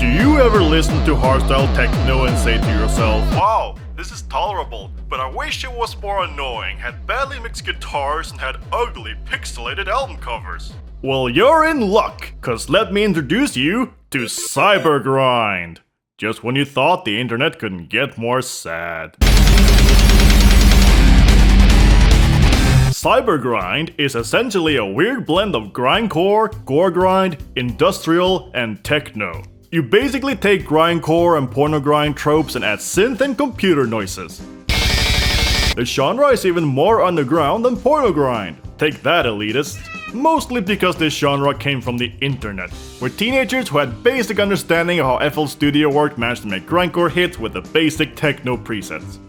Do you ever listen to hardstyle techno and say to yourself, wow, this is tolerable, but I wish it was more annoying, had badly mixed guitars and had ugly pixelated album covers? Well, you're in luck, cause let me introduce you to Cybergrind. Just when you thought the internet couldn't get more sad. Cybergrind is essentially a weird blend of grindcore, gore grind, industrial, and techno. You basically take grindcore and porno grind tropes and add synth and computer noises. The genre is even more underground than porno grind. Take that, elitist. Mostly because this genre came from the internet, where teenagers who had basic understanding of how FL Studio worked managed to make grindcore hits with the basic techno presets.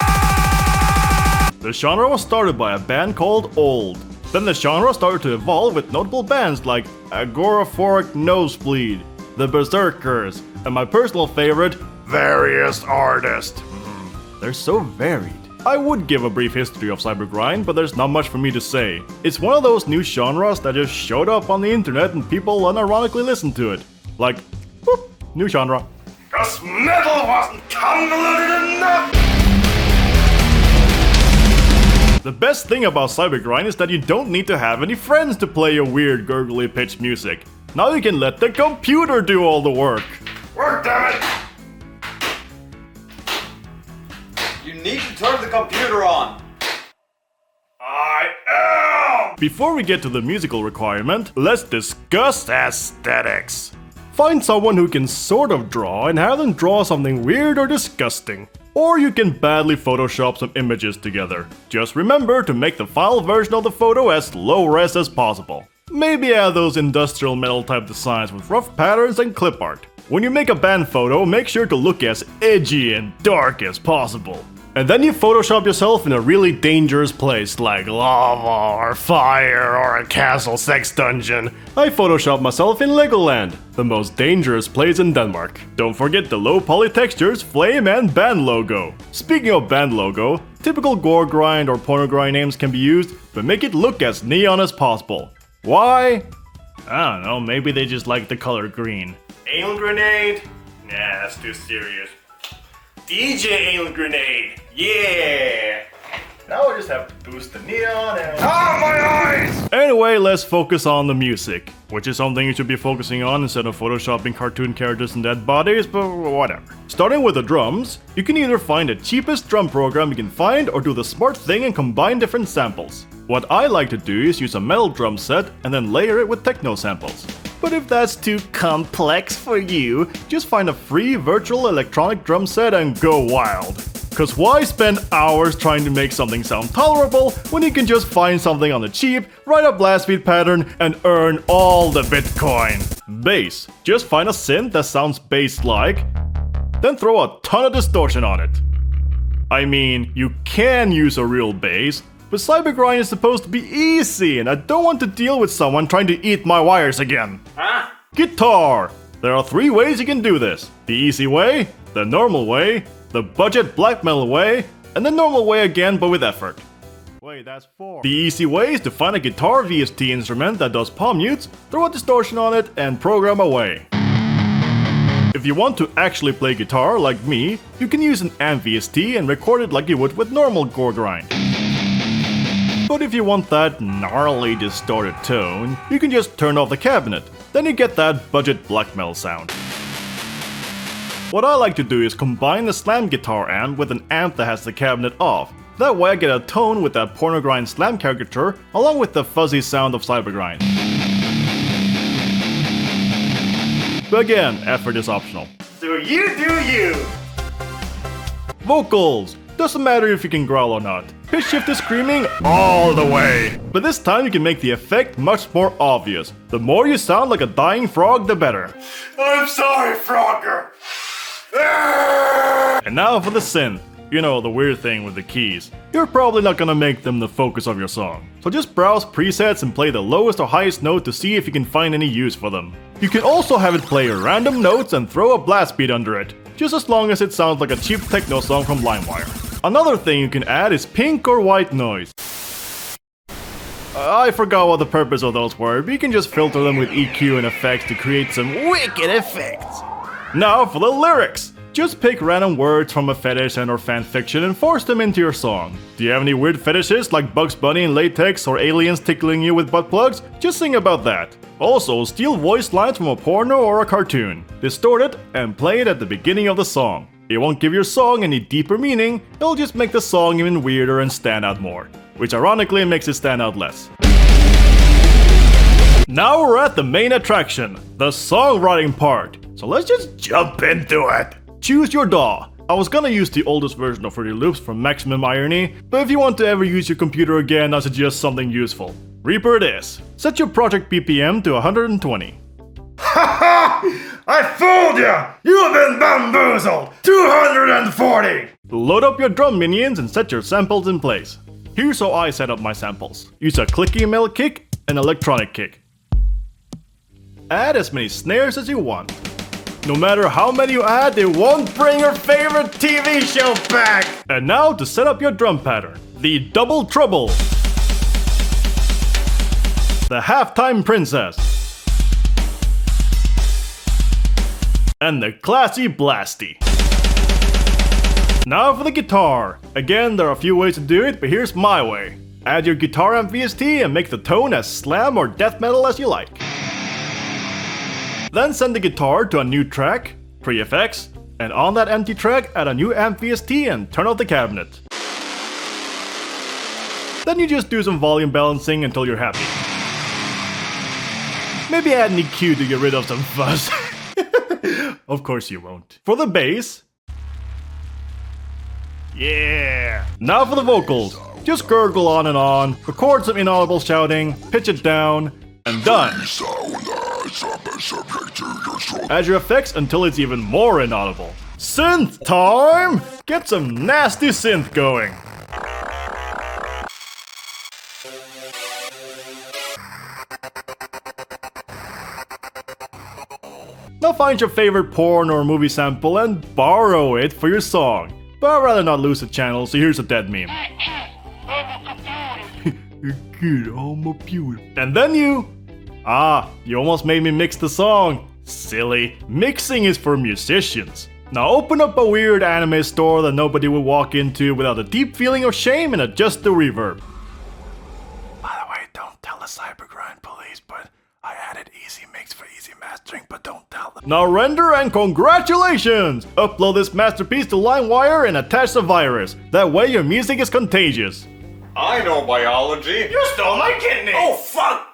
The genre was started by a band called Old. Then the genre started to evolve with notable bands like Agoraphoric Nosebleed, The Berserkers, and my personal favorite, Various Artists. They're so varied. I would give a brief history of Cybergrind, but there's not much for me to say. It's one of those new genres that just showed up on the internet and people unironically listened to it. Like, whoop, new genre. Cause metal wasn't convoluted enough! The best thing about Cybergrind is that you don't need to have any friends to play your weird gurgly pitch music. Now you can let the computer do all the work. Work, damn it! You need to turn the computer on! I am! Before we get to the musical requirement, let's discuss aesthetics. Find someone who can sort of draw and have them draw something weird or disgusting. Or you can badly Photoshop some images together. Just remember to make the final version of the photo as low res as possible. Maybe add those industrial metal type designs with rough patterns and clip art. When you make a band photo, make sure to look as edgy and dark as possible. And then you Photoshop yourself in a really dangerous place like lava or fire or a castle sex dungeon. I Photoshopped myself in Legoland, the most dangerous place in Denmark. Don't forget the low poly textures, flame and band logo. Speaking of band logo, typical gore grind or porno grind names can be used, but make it look as neon as possible. Why? I don't know, maybe they just like the color green. Anal grenade? Nah, that's too serious. DJ Anal Grenade, yeah! Now I just have to boost the neon and... Ah, my eyes! Anyway, let's focus on the music, which is something you should be focusing on instead of photoshopping cartoon characters and dead bodies, but whatever. Starting with the drums, you can either find the cheapest drum program you can find or do the smart thing and combine different samples. What I like to do is use a metal drum set and then layer it with techno samples. But if that's too complex for you, just find a free virtual electronic drum set and go wild. Cause why spend hours trying to make something sound tolerable when you can just find something on the cheap, write a blast beat pattern, and earn all the Bitcoin? Bass. Just find a synth that sounds bass-like, then throw a ton of distortion on it. I mean, you can use a real bass, but Cybergrind is supposed to be easy, and I don't want to deal with someone trying to eat my wires again. Huh? Guitar! There are 3 ways you can do this. The easy way, the normal way, the budget black metal way, and the normal way again but with effort. Wait, that's 4. The easy way is to find a guitar VST instrument that does palm mutes, throw a distortion on it, and program away. If you want to actually play guitar like me, you can use an amp VST and record it like you would with normal gore grind. But if you want that gnarly distorted tone, you can just turn off the cabinet. Then you get that budget black metal sound. What I like to do is combine the slam guitar amp with an amp that has the cabinet off. That way I get a tone with that porno grind slam caricature along with the fuzzy sound of Cybergrind. But again, effort is optional. So you do you! Vocals! Doesn't matter if you can growl or not. Pitch shift is screaming all the way. But this time you can make the effect much more obvious. The more you sound like a dying frog, the better. I'm sorry, Frogger! And now for the synth. You know, the weird thing with the keys. You're probably not gonna make them the focus of your song. So just browse presets and play the lowest or highest note to see if you can find any use for them. You can also have it play random notes and throw a blast beat under it. Just as long as it sounds like a cheap techno song from LimeWire. Another thing you can add is pink or white noise. I forgot what the purpose of those were, but you can just filter them with EQ and effects to create some wicked effects. Now for the lyrics! Just pick random words from a fetish and or fan fiction and force them into your song. Do you have any weird fetishes like Bugs Bunny in latex or aliens tickling you with butt plugs? Just sing about that. Also, steal voice lines from a porno or a cartoon, distort it, and play it at the beginning of the song. It won't give your song any deeper meaning, it'll just make the song even weirder and stand out more. Which ironically makes it stand out less. Now we're at the main attraction, the songwriting part. So let's just jump into it. Choose your DAW. I was gonna use the oldest version of Fruity Loops from Maximum Irony, but if you want to ever use your computer again, I suggest something useful. Reaper it is. Set your project BPM to 120. Haha! I fooled you! You've been bamboozled! 240! Load up your drum minions and set your samples in place. Here's how I set up my samples. Use a clicky metal kick and electronic kick. Add as many snares as you want. No matter how many you add, they won't bring your favorite TV show back! And now to set up your drum pattern. The double trouble. The halftime princess. And the classy blasty. Now for the guitar. Again, there are a few ways to do it, but here's my way. Add your guitar amp VST and make the tone as slam or death metal as you like. Then send the guitar to a new track, pre-effects, and on that empty track add a new amp VST and turn off the cabinet. Then you just do some volume balancing until you're happy. Maybe add an EQ to get rid of some fuzz. Of course you won't. For the bass... Yeah! Now for the vocals. Just gurgle on and on, record some inaudible shouting, pitch it down, and done. Add your effects until it's even more inaudible. Synth time! Get some nasty synth going. Now find your favorite porn or movie sample and borrow it for your song. But I'd rather not lose the channel, so here's a dead meme. And then you... you almost made me mix the song. Silly. Mixing is for musicians. Now open up a weird anime store that nobody will walk into without a deep feeling of shame and adjust the reverb. By the way, don't tell the Cybergrind police, but I added easy mix for easy mastering, but don't tell them. Now render and congratulations! Upload this masterpiece to LimeWire and attach the virus. That way your music is contagious. I know biology. You stole my kidney! Oh, fuck!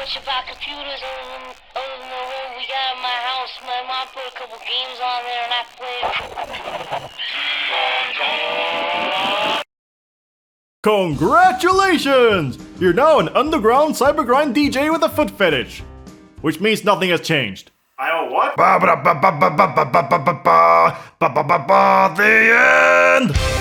much about computers other than the one we got in my house. My mom put a couple games on there and I played. Congratulations! You're now an underground Cybergrind DJ with a foot fetish. Which means nothing has changed. I owe what? The end!